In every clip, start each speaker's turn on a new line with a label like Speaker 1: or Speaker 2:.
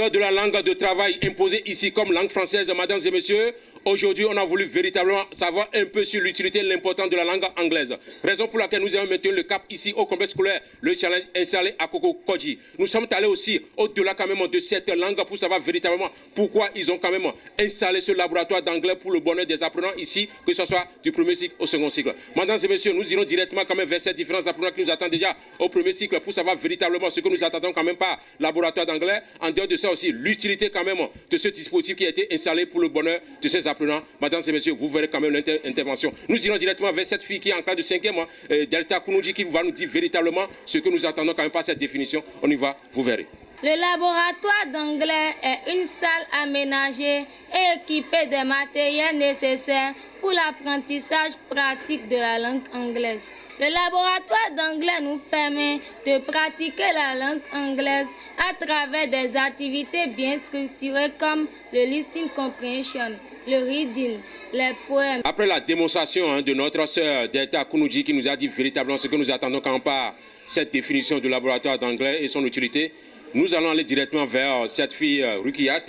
Speaker 1: dehors de la langue de travail imposée ici comme langue française, mesdames et messieurs, aujourd'hui, on a voulu véritablement savoir un peu sur l'utilité et l'importance de la langue anglaise. Raison pour laquelle nous avons maintenu le cap ici au complexe scolaire, le challenge installé à Kokokodji. Nous sommes allés aussi au-delà quand même de cette langue pour savoir véritablement pourquoi ils ont quand même installé ce laboratoire d'anglais pour le bonheur des apprenants ici, que ce soit du premier cycle au second cycle. Mesdames et messieurs, nous irons directement quand même vers ces différents apprenants qui nous attendent déjà au premier cycle pour savoir véritablement ce que nous attendons quand même par laboratoire d'anglais. En dehors de ça aussi, l'utilité quand même de ce dispositif qui a été installé pour le bonheur de ces apprenants. Mesdames et messieurs, vous verrez quand même l'intervention. Nous irons directement vers cette fille qui est en classe de 5e, Delta Kounoudji, qui va nous dire véritablement ce que nous attendons quand même par cette définition. On y va, vous verrez.
Speaker 2: Le laboratoire d'anglais est une salle aménagée et équipée des matériels nécessaires pour l'apprentissage pratique de la langue anglaise. Le laboratoire d'anglais nous permet de pratiquer la langue anglaise à travers des activités bien structurées comme le listening comprehension, le reading, les poèmes.
Speaker 1: Après la démonstration de notre sœur Delta Kounoudji qui nous a dit véritablement ce que nous attendons quand on parle cette définition du laboratoire d'anglais et son utilité, nous allons aller directement vers cette fille Rukiat.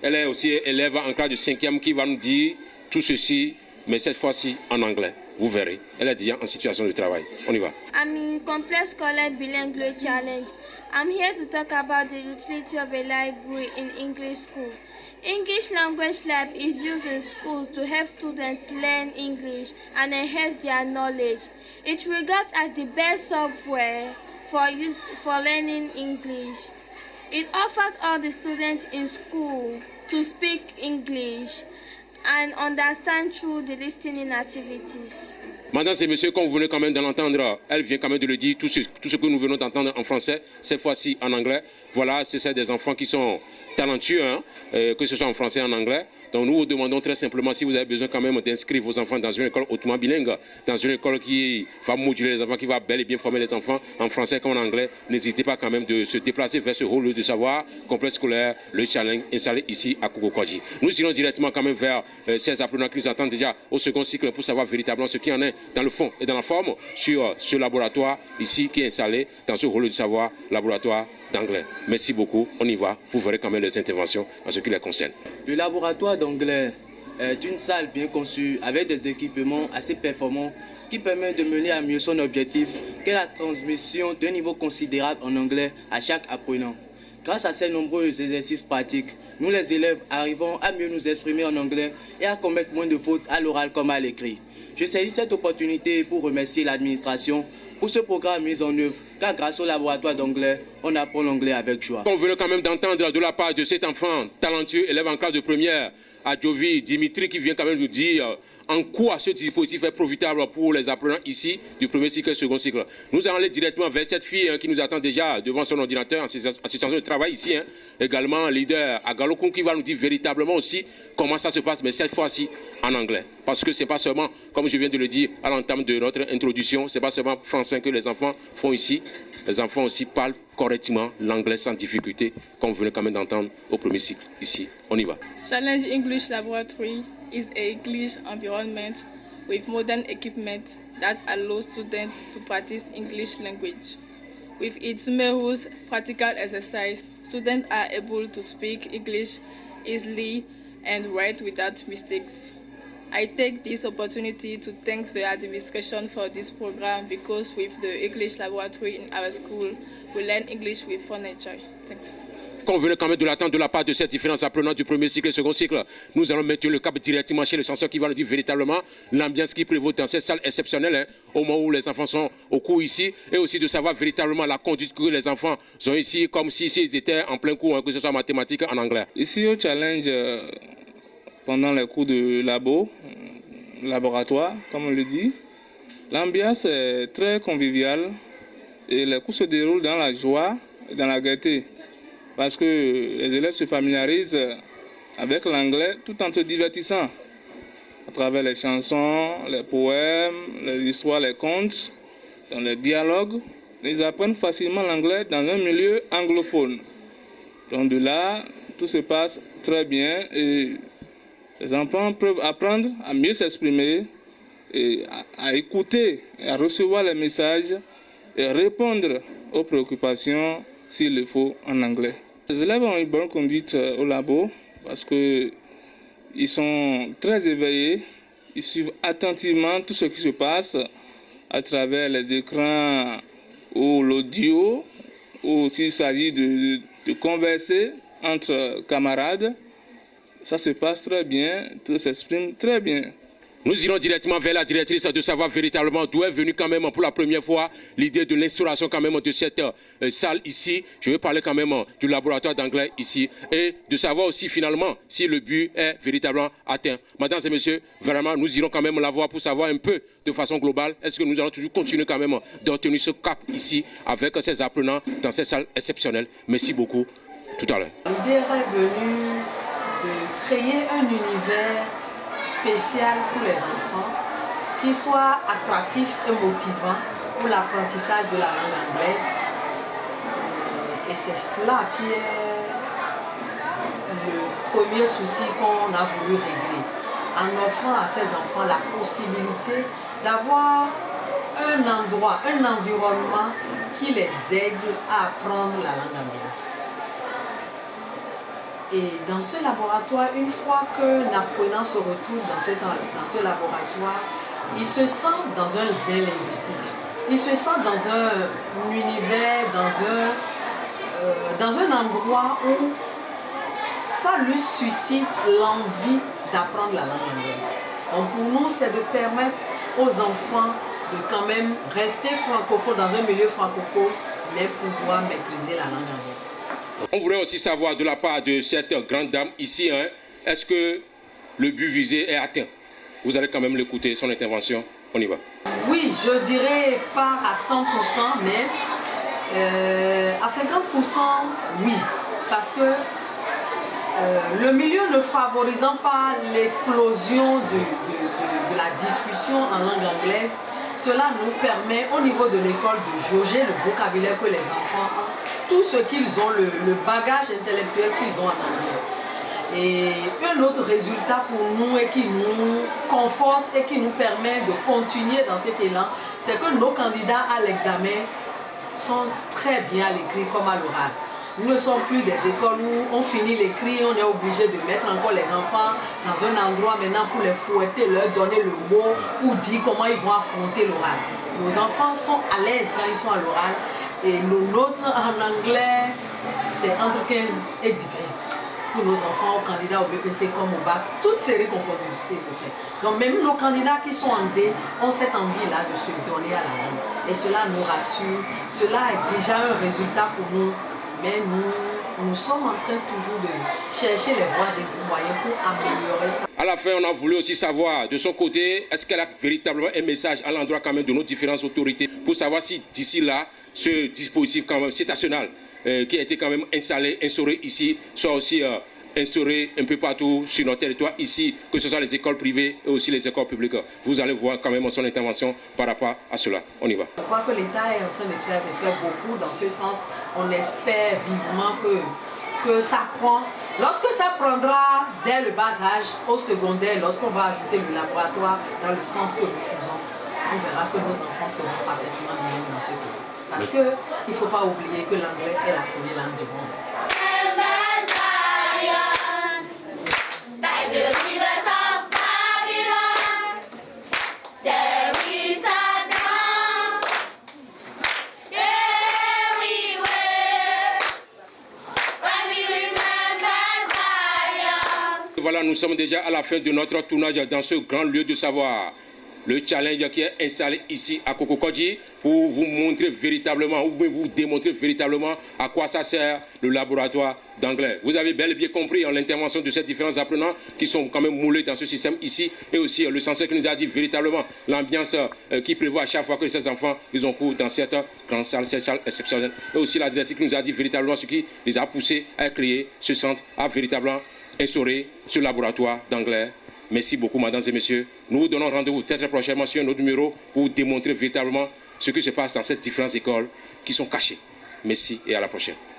Speaker 1: Elle est aussi élève en classe de 5e qui va nous dire tout ceci, mais cette fois-ci en anglais. Vous verrez, elle est déjà en situation de travail. On y va.
Speaker 3: I'm in complex scolaire bilingual challenge. I'm here to talk about the utility of a library in English school. English language lab is used in schools to help students learn English and enhance their knowledge. It regards as the best software for learning English. It offers all the students in school to speak English and understand through the listening activities.
Speaker 1: Mesdames et messieurs, comme vous venez quand même de l'entendre, elle vient quand même de le dire, tout ce que nous venons d'entendre en français, cette fois-ci en anglais. Voilà, c'est des enfants qui sont talentueux, que ce soit en français ou en anglais. Donc nous vous demandons très simplement si vous avez besoin quand même d'inscrire vos enfants dans une école hautement bilingue, dans une école qui va moduler les enfants, qui va bel et bien former les enfants en français comme en anglais. N'hésitez pas quand même de se déplacer vers ce hall de savoir, complexe scolaire, le challenge installé ici à Kokokodji. Nous irons directement quand même vers ces apprenants qui nous attendent déjà au second cycle pour savoir véritablement ce qu'il y en est dans le fond et dans la forme sur ce laboratoire ici qui est installé dans ce hall de savoir, laboratoire d'anglais. Merci beaucoup, on y va, vous verrez quand même les interventions en ce qui les concerne.
Speaker 4: Le laboratoire d'anglais est une salle bien conçue avec des équipements assez performants qui permettent de mener à mieux son objectif qu'est la transmission d'un niveau considérable en anglais à chaque apprenant. Grâce à ces nombreux exercices pratiques, nous les élèves arrivons à mieux nous exprimer en anglais et à commettre moins de fautes à l'oral comme à l'écrit. Je saisis cette opportunité pour remercier l'administration pour ce programme mis en œuvre, car grâce au laboratoire d'anglais, on apprend l'anglais avec joie.
Speaker 1: On veut quand même d'entendre de la part de cet enfant talentueux, élève en classe de première, Adjovi Dimitri, qui vient quand même nous dire en quoi ce dispositif est profitable pour les apprenants ici du premier cycle et second cycle. Nous allons aller directement vers cette fille qui nous attend déjà devant son ordinateur en situation de travail ici. Également leader à Galokun qui va nous dire véritablement aussi comment ça se passe, mais cette fois-ci en anglais. Parce que ce n'est pas seulement, comme je viens de le dire à l'entame de notre introduction, ce n'est pas seulement français que les enfants font ici. Les enfants aussi parlent correctement l'anglais sans difficulté, comme vous venez quand même d'entendre au premier cycle ici. On y va.
Speaker 5: Challenge English Laboratory is an English environment with modern equipment that allows students to practice English language. With its numerous practical exercises, students are able to speak English easily and write without mistakes. I take this opportunity to thank the administration for this program because with the English laboratory in our school, we learn English with furniture. Thanks.
Speaker 1: Qu'on venait quand même de l'attendre de la part de ces différents apprenants du premier cycle et second cycle, nous allons mettre le cap directement chez le censeur qui va nous dire véritablement l'ambiance qui prévaut dans cette salle exceptionnelle, au moment où les enfants sont au cours ici, et aussi de savoir véritablement la conduite que les enfants ont ici, comme si ils étaient en plein cours, que ce soit en mathématiques, en anglais.
Speaker 6: Ici au challenge, pendant les cours de laboratoire, comme on le dit, l'ambiance est très conviviale et les cours se déroulent dans la joie et dans la gaieté. Parce que les élèves se familiarisent avec l'anglais tout en se divertissant à travers les chansons, les poèmes, les histoires, les contes, dans les dialogues. Ils apprennent facilement l'anglais dans un milieu anglophone. Donc de là, tout se passe très bien et les enfants peuvent apprendre à mieux s'exprimer et à écouter et à recevoir les messages et répondre aux préoccupations s'il le faut en anglais. Les élèves ont une bonne conduite au labo parce qu'ils sont très éveillés, ils suivent attentivement tout ce qui se passe à travers les écrans ou l'audio, ou s'il s'agit de converser entre camarades. Ça se passe très bien, tout s'exprime très bien.
Speaker 1: Nous irons directement vers la directrice de savoir véritablement d'où est venue quand même pour la première fois l'idée de l'instauration quand même de cette salle ici. Je vais parler quand même du laboratoire d'anglais ici et de savoir aussi finalement si le but est véritablement atteint. Mesdames et messieurs, vraiment nous irons quand même la voir pour savoir un peu de façon globale. Est-ce que nous allons toujours continuer quand même d'obtenir ce cap ici avec ces apprenants dans cette salle exceptionnelle. Merci beaucoup. Tout à l'heure.
Speaker 7: L'idée est venue de créer un univers spécial pour les enfants qui soit attractif et motivant pour l'apprentissage de la langue anglaise. Et c'est cela qui est le premier souci qu'on a voulu régler, en offrant à ces enfants la possibilité d'avoir un endroit, un environnement qui les aide à apprendre la langue anglaise. Et dans ce laboratoire, une fois qu'un apprenant se retrouve dans ce laboratoire, il se sent dans un bain linguistique. Il se sent dans un univers, dans un endroit où ça lui suscite l'envie d'apprendre la langue anglaise. Donc pour nous, c'est de permettre aux enfants de quand même rester francophones dans un milieu francophone, mais pouvoir maîtriser la langue anglaise.
Speaker 1: On voudrait aussi savoir de la part de cette grande dame ici, est-ce que le but visé est atteint? Vous allez quand même l'écouter, son intervention. On y va.
Speaker 7: Oui, je dirais pas à 100%, mais à 50%, oui. Parce que le milieu ne favorisant pas l'éclosion de la discussion en langue anglaise, cela nous permet au niveau de l'école de jauger le vocabulaire que les enfants ont, tout ce qu'ils ont, le bagage intellectuel qu'ils ont en anglais. Et un autre résultat pour nous et qui nous conforte et qui nous permet de continuer dans cet élan, c'est que nos candidats à l'examen sont très bien à l'écrit comme à l'oral. Nous ne sommes plus des écoles où on finit l'écrit, on est obligé de mettre encore les enfants dans un endroit maintenant pour les fouetter, leur donner le mot ou dire comment ils vont affronter l'oral. Nos enfants sont à l'aise quand ils sont à l'oral et nos notes en anglais, c'est entre 15 et 20 pour nos enfants, aux candidats au BPC comme au bac, toutes séries confondues, s'il vous plaît. Donc même nos candidats qui sont en D ont cette envie-là de se donner à la langue. Et cela nous rassure, cela est déjà un résultat pour nous. Mais nous sommes en train toujours de chercher les voies et moyens pour améliorer ça.
Speaker 1: À la fin, on a voulu aussi savoir de son côté, est-ce qu'elle a véritablement un message à l'endroit quand même de nos différentes autorités pour savoir si d'ici là, ce dispositif quand même citationnel qui a été quand même instauré ici, soit aussi instauré un peu partout sur notre territoire ici, que ce soit les écoles privées et aussi les écoles publiques. Vous allez voir quand même son intervention par rapport à cela. On y va.
Speaker 7: Je crois que l'État est en train de faire beaucoup dans ce sens. On espère vivement que ça prend. Lorsque ça prendra dès le bas âge, au secondaire, lorsqu'on va ajouter le laboratoire dans le sens que nous faisons, on verra que nos enfants seront parfaitement bien dans ce pays. Parce qu'il ne faut pas oublier que l'anglais est la première langue du monde.
Speaker 1: Voilà, nous sommes déjà à la fin de notre tournage dans ce grand lieu de savoir. Le challenge qui est installé ici à Kokokodji pour vous montrer véritablement, ou vous démontrer véritablement à quoi ça sert le laboratoire d'anglais. Vous avez bel et bien compris l'intervention de ces différents apprenants qui sont quand même moulés dans ce système ici et aussi le censeur qui nous a dit véritablement l'ambiance qui prévoit à chaque fois que ces enfants ils ont cours dans cette grande salle, cette salle exceptionnelle. Et aussi la directrice qui nous a dit véritablement ce qui les a poussés à créer ce centre, à véritablement instaurer ce laboratoire d'anglais. Merci beaucoup, mesdames et messieurs. Nous vous donnons rendez-vous très prochainement sur un autre numéro pour vous démontrer véritablement ce qui se passe dans ces différentes écoles qui sont cachées. Merci et à la prochaine.